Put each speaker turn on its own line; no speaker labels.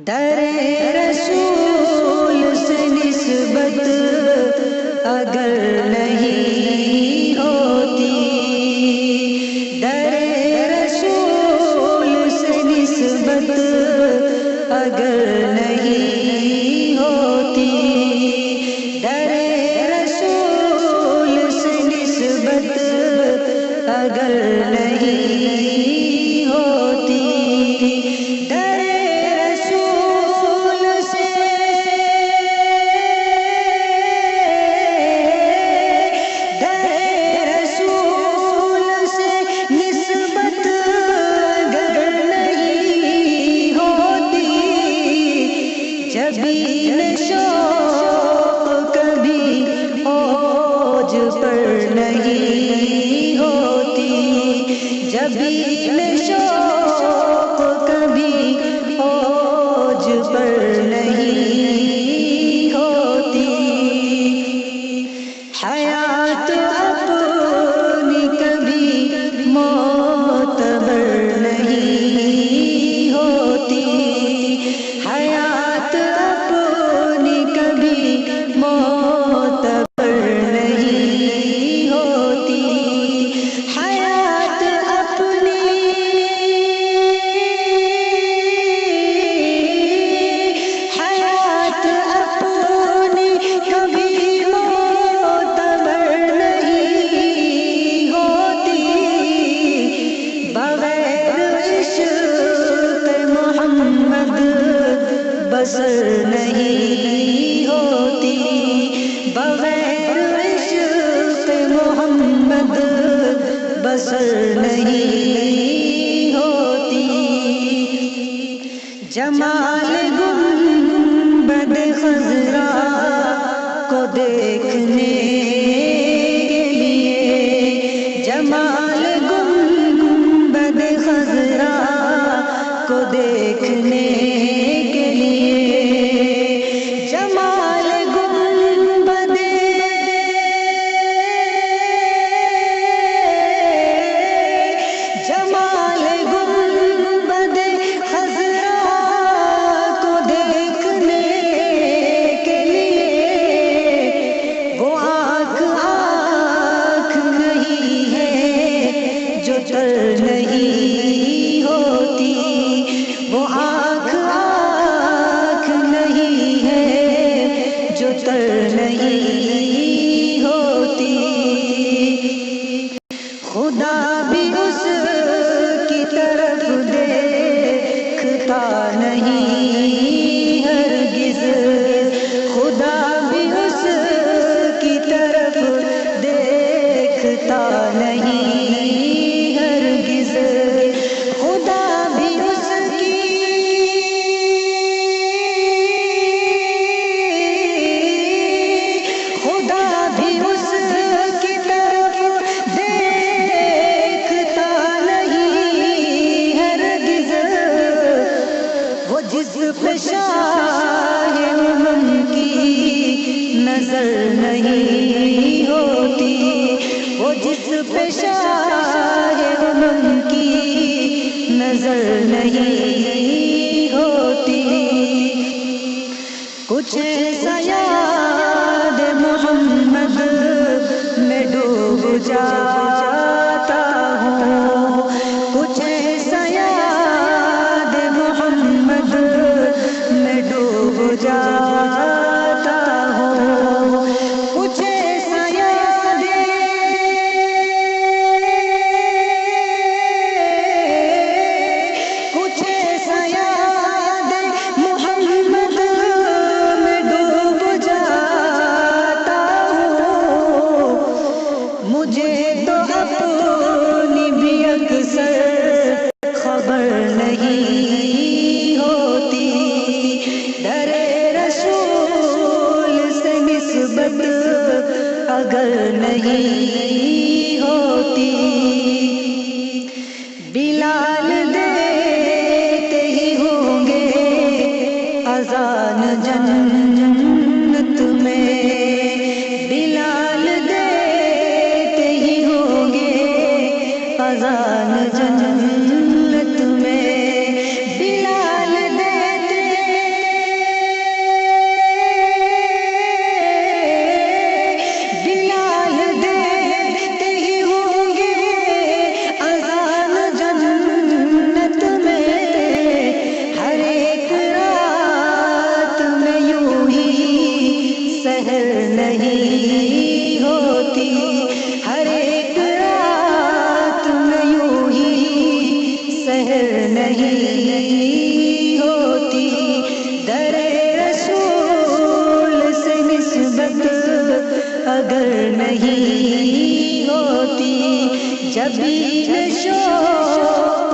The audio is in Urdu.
در رسول سے نسبت اگر نہیں ہوتی، در رسول سے نسبت اگر نہیں ہوتی، در رسول سے نسبت اگر نہیں ہوتی، در رسول سے نسبت اگر نہیں ہوتی، جبین شوق کبھی اوج پر نہیں ہوتی، جبین شوق کبھی اوج پر نہیں ہوتی، حیات اپنی کبھی معتبر نہیں ہوتی، حیات اپنی کبھی معتبر نہیں ہوتی، حیات اپنی کبھی معتبر نہیں ہوتی، بغیر عشق محمد بسر نہیں ہوتی، بغیر عشق محمد بسر نہیں ہوتی، جمال گنبد خضرا کو دیکھنے کے لیے، جمال گنبد خضرا کو دیکھنے کے لیے، جمال گنبد خضرا کو دیکھنے کے لیے، وہ آنکھ نہیں ہے جو تر نہیں ہوتی، وہ آنکھ نہیں ہے جو تر نہیں ہوتی، خدا بھی اس کی طرف دیکھتا نہیں ہرگز، خدا بھی اس کی طرف دیکھتا نہیں ہرگز، خدا بھی اس کی طرف دیکھتا نہیں ہرگز، وہ جس پہ شاہ امم کی نظر نہیں ہوتی، وہ جس پہ شاہ امم کی نظر نہیں ہوتی، کچھ ایسا یاد محمد میں ڈوب جاتا ہوں، کچھ ایسا یاد محمد میں ڈوب جاتا ہوں، کچھ ایسا یاد محمد میں ڈوب جاتا ہوں، مجھے تو اپنی بھی اکثر خبر نہیں ہوتی، در رسول سے نسبت اگر نہیں ہوتی، بلال دیتے ہی ہوں گے اذان جنت میں، بلال دیتے ہی ہوں گے اذان جنت میں، بلال دیتے نہیں ہوتی، جبین شوق